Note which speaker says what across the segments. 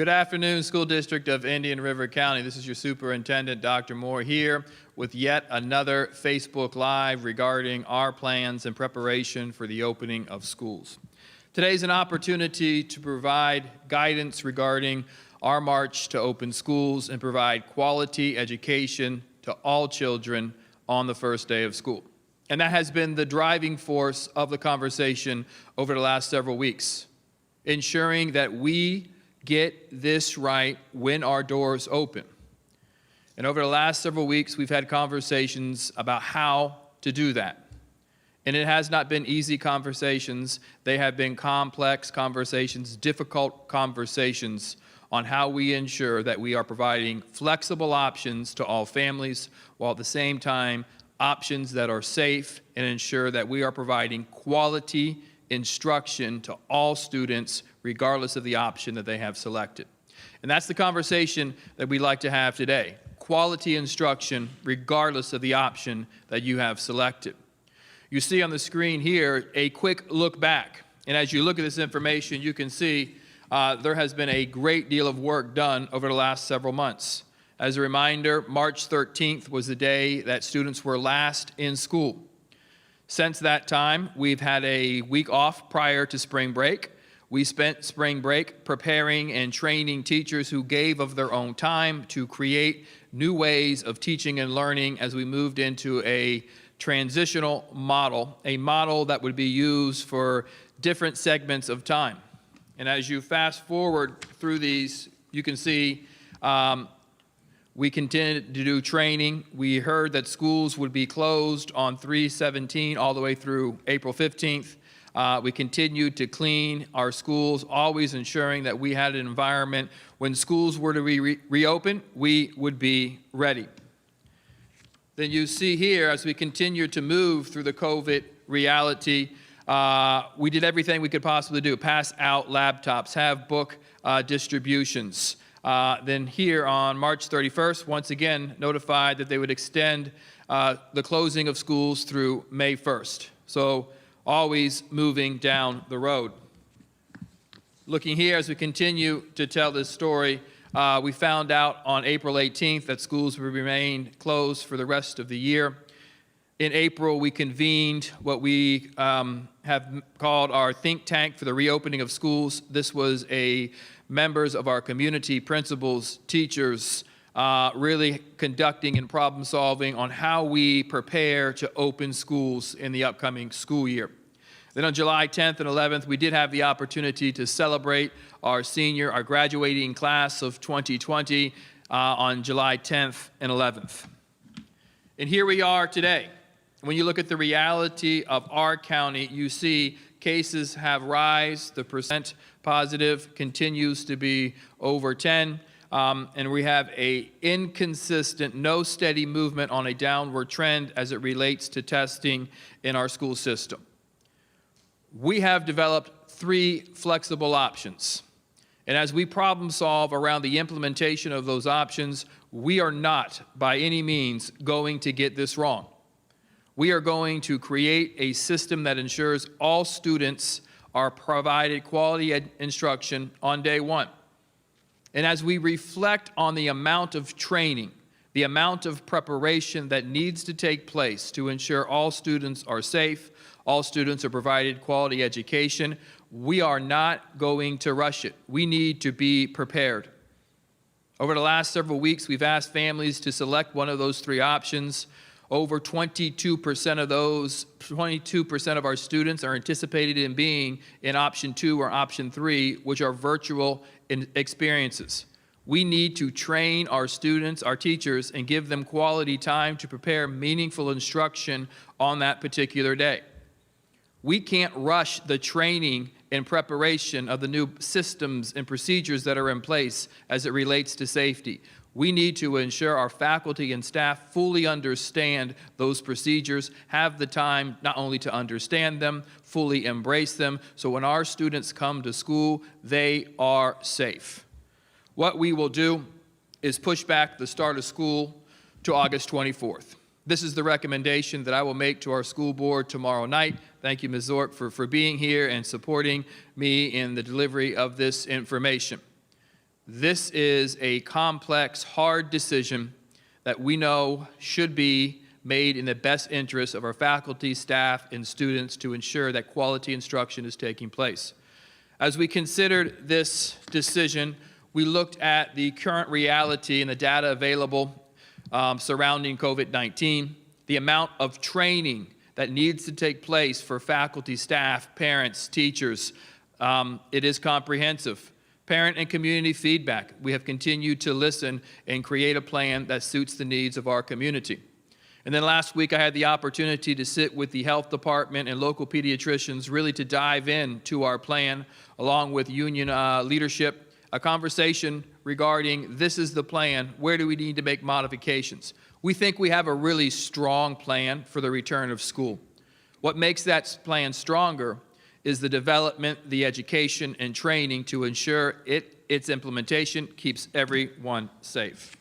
Speaker 1: Good afternoon, School District of Indian River County. This is your Superintendent, Dr. Moore, here with yet another Facebook Live regarding our plans and preparation for the opening of schools. Today is an opportunity to provide guidance regarding our march to open schools and provide quality education to all children on the first day of school. And that has been the driving force of the conversation over the last several weeks, ensuring that we get this right when our doors open. And over the last several weeks, we've had conversations about how to do that. And it has not been easy conversations. They have been complex conversations, difficult conversations on how we ensure that we are providing flexible options to all families, while at the same time, options that are safe and ensure that we are providing quality instruction to all students, regardless of the option that they have selected. And that's the conversation that we'd like to have today. Quality instruction, regardless of the option that you have selected. You see on the screen here a quick look back. And as you look at this information, you can see there has been a great deal of work done over the last several months. As a reminder, March 13th was the day that students were last in school. Since that time, we've had a week off prior to spring break. We spent spring break preparing and training teachers who gave of their own time to create new ways of teaching and learning as we moved into a transitional model, a model that would be used for different segments of time. And as you fast forward through these, you can see we continued to do training. We heard that schools would be closed on 3/17 all the way through April 15th. We continued to clean our schools, always ensuring that we had an environment when schools were to reopen, we would be ready. Then you see here, as we continue to move through the COVID reality, we did everything we could possibly do. Pass out laptops, have book distributions. Then here on March 31st, once again notified that they would extend the closing of schools through May 1st. So always moving down the road. Looking here as we continue to tell this story, we found out on April 18th that schools would remain closed for the rest of the year. In April, we convened what we have called our think tank for the reopening of schools. This was members of our community, principals, teachers, really conducting and problem solving on how we prepare to open schools in the upcoming school year. Then on July 10th and 11th, we did have the opportunity to celebrate our graduating class of 2020 on July 10th and 11th. And here we are today. When you look at the reality of our county, you see cases have risen, the percent positive continues to be over 10, and we have an inconsistent, no steady movement on a downward trend as it relates to testing in our school system. We have developed 3 flexible options, and as we problem solve around the implementation of those options, we are not by any means going to get this wrong. We are going to create a system that ensures all students are provided quality instruction on day one. And as we reflect on the amount of training, the amount of preparation that needs to take place to ensure all students are safe, all students are provided quality education, we are not going to rush it. We need to be prepared. Over the last several weeks, we've asked families to select one of those 3 options. Over 22% of those, 22% of our students are anticipated in being in option 2 or option 3, which are virtual experiences. We need to train our students, our teachers, and give them quality time to prepare meaningful instruction on that particular day. We can't rush the training and preparation of the new systems and procedures that are in place as it relates to safety. We need to ensure our faculty and staff fully understand those procedures, have the time not only to understand them, fully embrace them, so when our students come to school, they are safe. What we will do is push back the start of school to August 24th. This is the recommendation that I will make to our school board tomorrow night. Thank you, Ms. Zork, for being here and supporting me in the delivery of this information. This is a complex, hard decision that we know should be made in the best interest of our faculty, staff, and students to ensure that quality instruction is taking place. As we considered this decision, we looked at the current reality and the data available surrounding COVID-19, the amount of training that needs to take place for faculty, staff, parents, teachers. It is comprehensive. Parent and community feedback. We have continued to listen and create a plan that suits the needs of our community. And then last week I had the opportunity to sit with the health department and local pediatricians really to dive into our plan along with union leadership, a conversation regarding this is the plan, where do we need to make modifications? We think we have a really strong plan for the return of school. What makes that plan stronger is the development, the education, and training to ensure its implementation keeps everyone safe.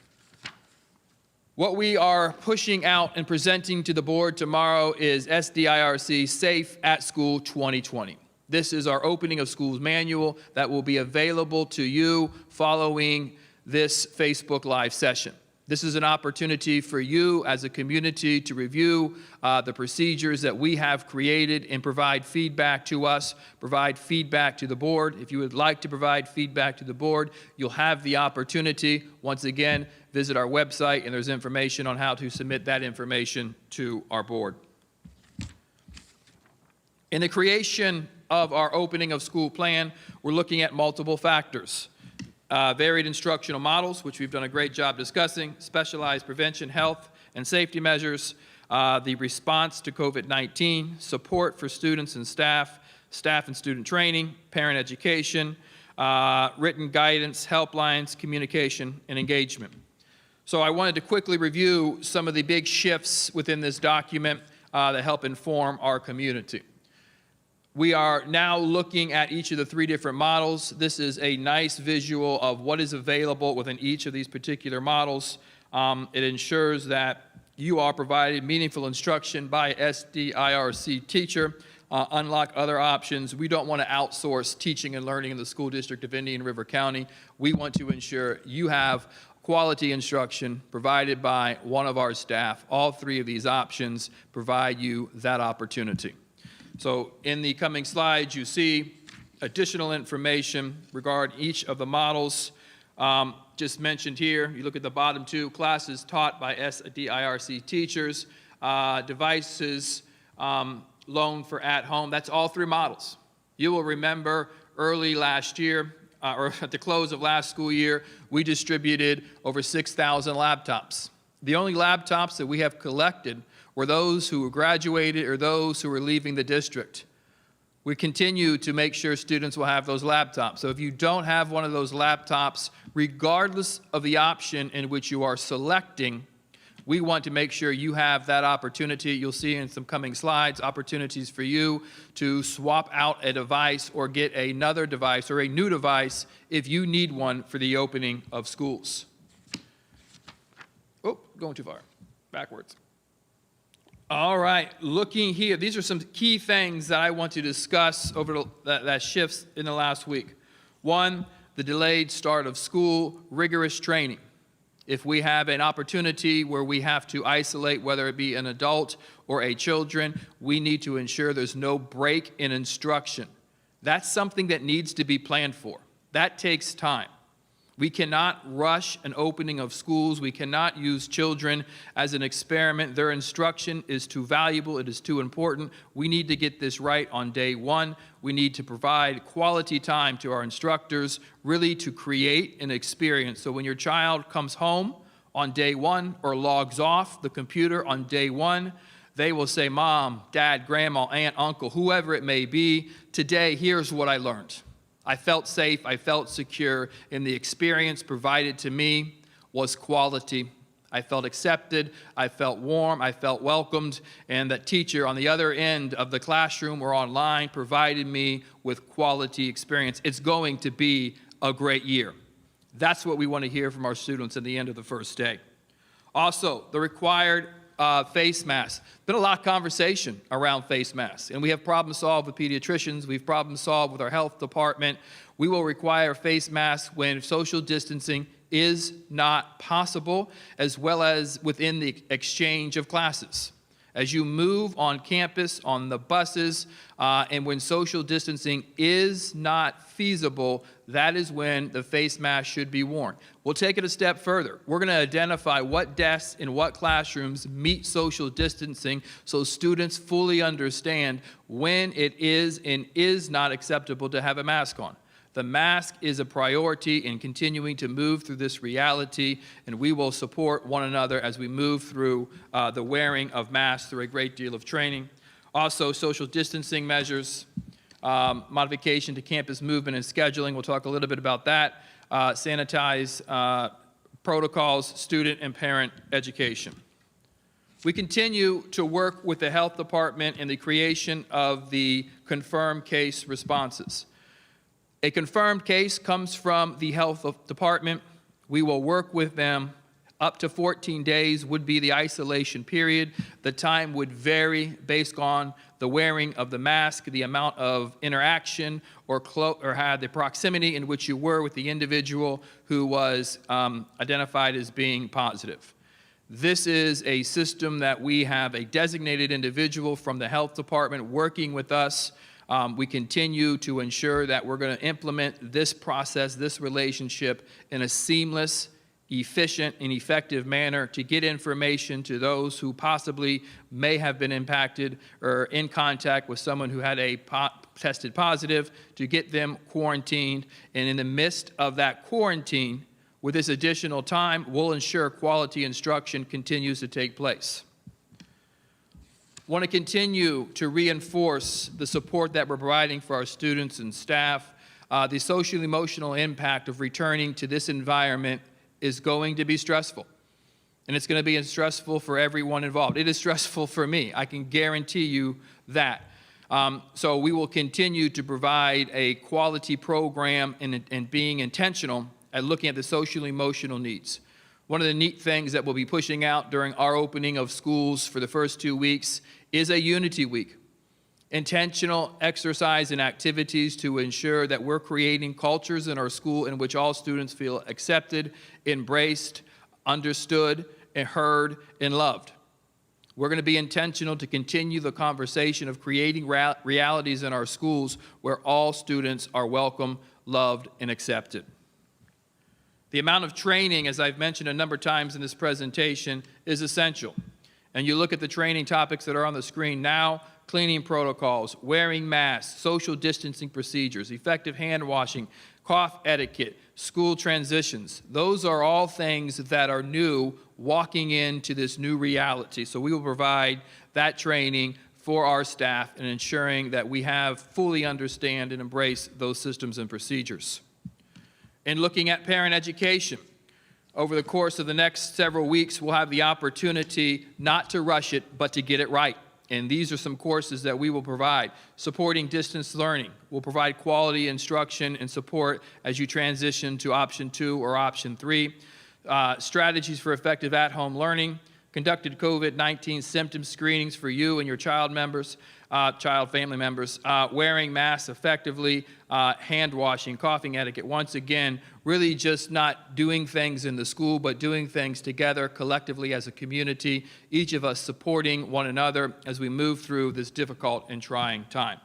Speaker 1: What we are pushing out and presenting to the board tomorrow is SDIRC Safe at School 2020. This is our opening of schools manual that will be available to you following this Facebook Live session. This is an opportunity for you as a community to review the procedures that we have created and provide feedback to us, provide feedback to the board. If you would like to provide feedback to the board, you'll have the opportunity. Once again, visit our website and there's information on how to submit that information to our board. In the creation of our opening of school plan, we're looking at multiple factors. Varied instructional models, which we've done a great job discussing, specialized prevention, health, and safety measures, the response to COVID-19, support for students and staff and student training, parent education, written guidance, helplines, communication, and engagement. So I wanted to quickly review some of the big shifts within this document that help inform our community. We are now looking at each of the three different models. This is a nice visual of what is available within each of these particular models. It ensures that you are provided meaningful instruction by SDIRC teacher. Unlike other options, we don't want to outsource teaching and learning in the school district of Indian River County. We want to ensure you have quality instruction provided by one of our staff. All three of these options provide you that opportunity. So in the coming slides, you see additional information regarding each of the models. Just mentioned here, you look at the bottom two, classes taught by SDIRC teachers, devices loaned for at home. That's all three models. You will remember early last year, or at the close of last school year, we distributed over 6,000 laptops. The only laptops that we have collected were those who graduated or those who were leaving the district. We continue to make sure students will have those laptops. So if you don't have one of those laptops, regardless of the option in which you are selecting, we want to make sure you have that opportunity. You'll see in some coming slides opportunities for you to swap out a device or get another device or a new device if you need one for the opening of schools. Oh, going too far. Backwards. All right, looking here, these are some key things that I want to discuss over that shifts in the last week. One, the delayed start of school, rigorous training. If we have an opportunity where we have to isolate, whether it be an adult or a children, we need to ensure there's no break in instruction. That's something that needs to be planned for. That takes time. We cannot rush an opening of schools. We cannot use children as an experiment. Their instruction is too valuable. It is too important. We need to get this right on day one. We need to provide quality time to our instructors, really to create an experience. So when your child comes home on day one or logs off the computer on day one, they will say, Mom, Dad, Grandma, Aunt, Uncle, whoever it may be, today here's what I learned. I felt safe, I felt secure, and the experience provided to me was quality. I felt accepted, I felt warm, I felt welcomed, and that teacher on the other end of the classroom or online provided me with quality experience. It's going to be a great year. That's what we want to hear from our students at the end of the first day. Also, the required face masks. Been a lot of conversation around face masks, and we have problem solved with pediatricians. We've problem solved with our health department. We will require face masks when social distancing is not possible, as well as within the exchange of classes. As you move on campus, on the buses, and when social distancing is not feasible, that is when the face mask should be worn. We'll take it a step further. We're going to identify what desks in what classrooms meet social distancing so students fully understand when it is and is not acceptable to have a mask on. The mask is a priority in continuing to move through this reality, and we will support one another as we move through the wearing of masks through a great deal of training. Also, social distancing measures, modification to campus movement and scheduling. We'll talk a little bit about that. Sanitize protocols, student and parent education. We continue to work with the health department in the creation of the confirmed case responses. A confirmed case comes from the health department. We will work with them. Up to 14 days would be the isolation period. The time would vary based on the wearing of the mask, the amount of interaction, or had the proximity in which you were with the individual who was identified as being positive. This is a system that we have a designated individual from the health department working with us. We continue to ensure that we're going to implement this process, this relationship, in a seamless, efficient, and effective manner to get information to those who possibly may have been impacted or in contact with someone who had tested positive, to get them quarantined. And in the midst of that quarantine, with this additional time, we'll ensure quality instruction continues to take place. Want to continue to reinforce the support that we're providing for our students and staff. The social emotional impact of returning to this environment is going to be stressful. And it's going to be stressful for everyone involved. It is stressful for me. I can guarantee you that. So we will continue to provide a quality program and being intentional at looking at the social emotional needs. One of the neat things that we'll be pushing out during our opening of schools for the first 2 weeks is a Unity Week. Intentional exercise and activities to ensure that we're creating cultures in our school in which all students feel accepted, embraced, understood, and heard, and loved. We're going to be intentional to continue the conversation of creating realities in our schools where all students are welcome, loved, and accepted. The amount of training, as I've mentioned a number of times in this presentation, is essential. And you look at the training topics that are on the screen now: cleaning protocols, wearing masks, social distancing procedures, effective hand washing, cough etiquette, school transitions. Those are all things that are new walking into this new reality. So we will provide that training for our staff and ensuring that we have fully understand and embrace those systems and procedures. In looking at parent education, over the course of the next several weeks, we'll have the opportunity not to rush it, but to get it right. And these are some courses that we will provide. Supporting distance learning. We'll provide quality instruction and support as you transition to option 2 or option 3. Strategies for effective at-home learning. Conducted COVID-19 symptom screenings for you and your child family members, wearing masks effectively, hand washing, coughing etiquette. Once again, really just not doing things in the school, but doing things together collectively as a community, each of us supporting one another as we move through this difficult and trying time.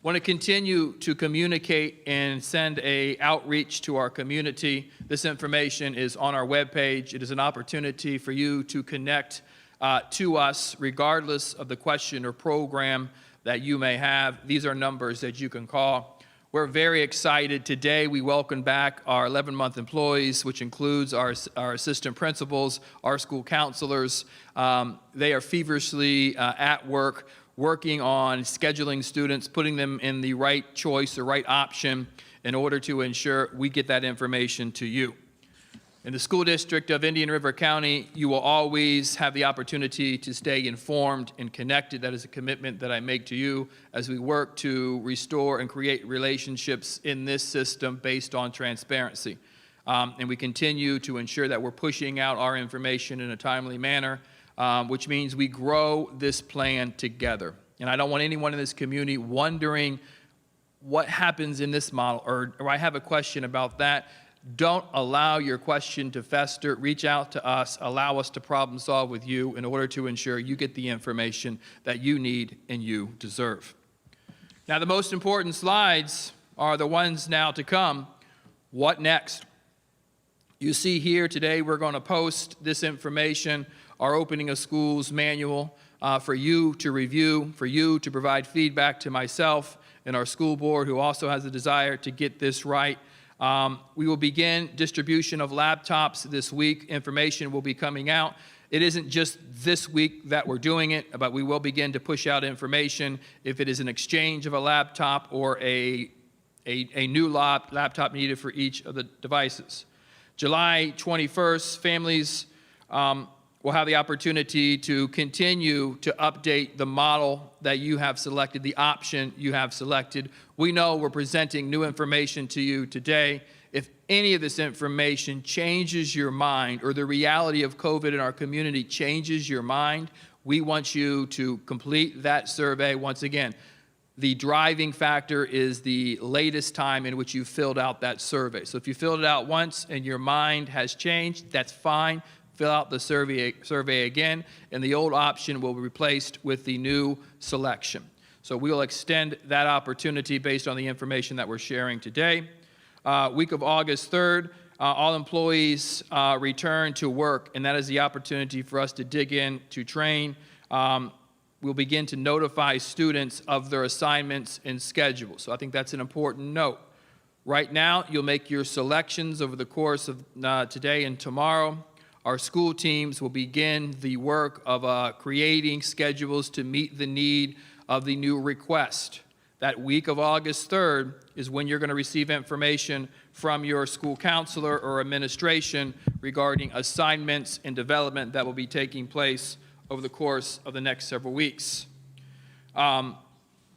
Speaker 1: Want to continue to communicate and send an outreach to our community. This information is on our webpage. It is an opportunity for you to connect to us regardless of the question or program that you may have. These are numbers that you can call. We're very excited. Today we welcome back our 11-month employees, which includes our assistant principals, our school counselors. They are feverishly at work, working on scheduling students, putting them in the right choice, the right option, in order to ensure we get that information to you. In the school district of Indian River County, you will always have the opportunity to stay informed and connected. That is a commitment that I make to you as we work to restore and create relationships in this system based on transparency. And we continue to ensure that we're pushing out our information in a timely manner. which means we grow this plan together. And I don't want anyone in this community wondering what happens in this model, or I have a question about that. Don't allow your question to fester. Reach out to us. Allow us to problem solve with you in order to ensure you get the information that you need and you deserve. Now, the most important slides are the ones now to come. What next? You see here today we're going to post this information, our opening of schools manual, for you to review, for you to provide feedback to myself and our school board, who also has a desire to get this right. We will begin distribution of laptops this week. Information will be coming out. It isn't just this week that we're doing it, but we will begin to push out information if it is an exchange of a laptop or a new laptop needed for each of the devices. July 21st, families will have the opportunity to continue to update the model that you have selected, the option you have selected. We know we're presenting new information to you today. If any of this information changes your mind, or the reality of COVID in our community changes your mind, we want you to complete that survey. Once again, the driving factor is the latest time in which you filled out that survey. So if you filled it out once and your mind has changed, that's fine. Fill out the survey again, and the old option will be replaced with the new selection. So we will extend that opportunity based on the information that we're sharing today. Week of August 3rd, all employees return to work, and that is the opportunity for us to dig in, to train. We'll begin to notify students of their assignments and schedules. So I think that's an important note. Right now, you'll make your selections over the course of today and tomorrow. Our school teams will begin the work of creating schedules to meet the need of the new request. That week of August 3rd is when you're going to receive information from your school counselor or administration regarding assignments and development that will be taking place over the course of the next several weeks.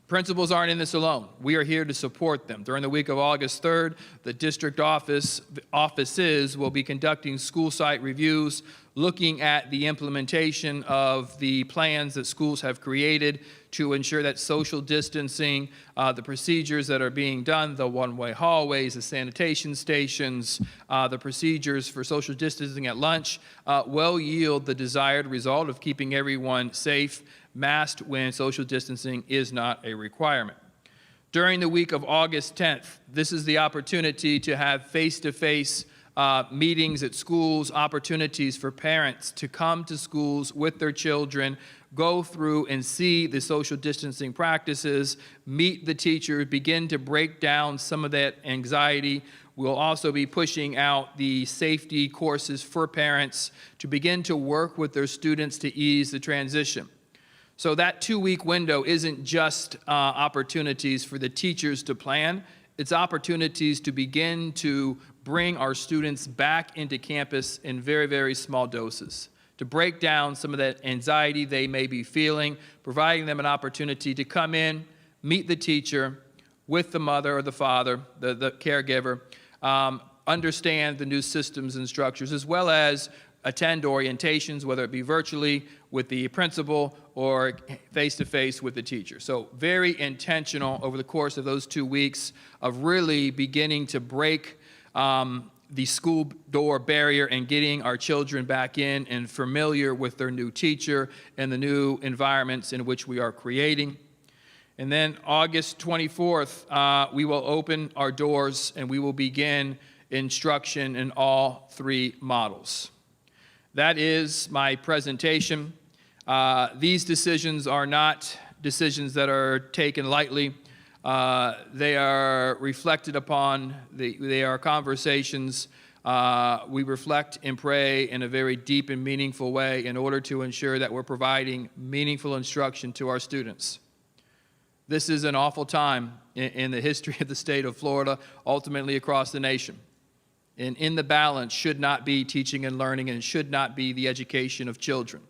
Speaker 1: Principals aren't in this alone. We are here to support them. During the week of August 3rd, the district offices will be conducting school site reviews, looking at the implementation of the plans that schools have created to ensure that social distancing, the procedures that are being done, the one-way hallways, the sanitation stations, the procedures for social distancing at lunch, will yield the desired result of keeping everyone safe, masked when social distancing is not a requirement. During the week of August 10th, this is the opportunity to have face-to-face meetings at schools, opportunities for parents to come to schools with their children, go through and see the social distancing practices, meet the teachers, begin to break down some of that anxiety. We'll also be pushing out the safety courses for parents to begin to work with their students to ease the transition. So that 2-week window isn't just opportunities for the teachers to plan. It's opportunities to begin to bring our students back into campus in very, very small doses, to break down some of that anxiety they may be feeling, providing them an opportunity to come in, meet the teacher with the mother or the father, the caregiver, understand the new systems and structures, as well as attend orientations, whether it be virtually with the principal or face-to-face with the teacher. So very intentional over the course of those 2 weeks of really beginning to break the school door barrier and getting our children back in and familiar with their new teacher and the new environments in which we are creating. And then August 24th, we will open our doors and we will begin instruction in all 3 models. That is my presentation. These decisions are not decisions that are taken lightly. They are reflected upon. They are conversations. We reflect and pray in a very deep and meaningful way in order to ensure that we're providing meaningful instruction to our students. This is an awful time in the history of the state of Florida, ultimately across the nation. And in the balance should not be teaching and learning, and should not be the education of children.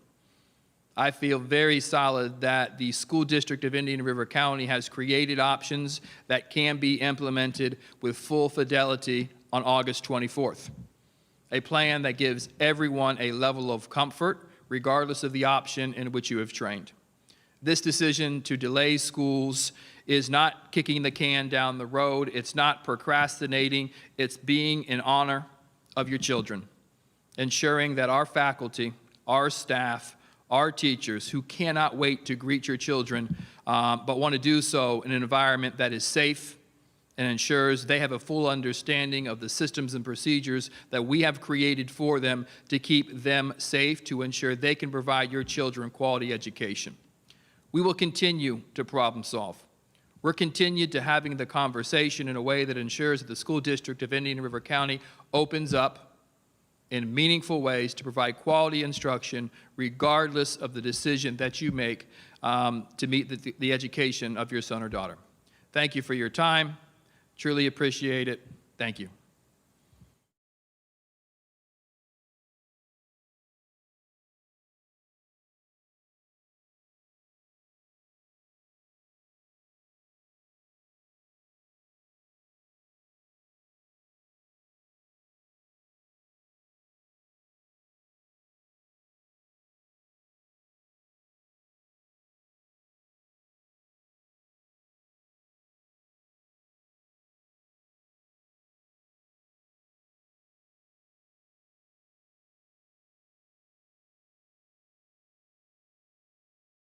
Speaker 1: I feel very solid that the school district of Indian River County has created options that can be implemented with full fidelity on August 24th. A plan that gives everyone a level of comfort regardless of the option in which you have trained. This decision to delay schools is not kicking the can down the road. It's not procrastinating. It's being in honor of your children, ensuring that our faculty, our staff, our teachers who cannot wait to greet your children, but want to do so in an environment that is safe and ensures they have a full understanding of the systems and procedures that we have created for them to keep them safe, to ensure they can provide your children quality education. We will continue to problem solve. We're continued to having the conversation in a way that ensures that the school district of Indian River County opens up in meaningful ways to provide quality instruction regardless of the decision that you make to meet the education of your son or daughter. Thank you for your time. Truly appreciate it. Thank you.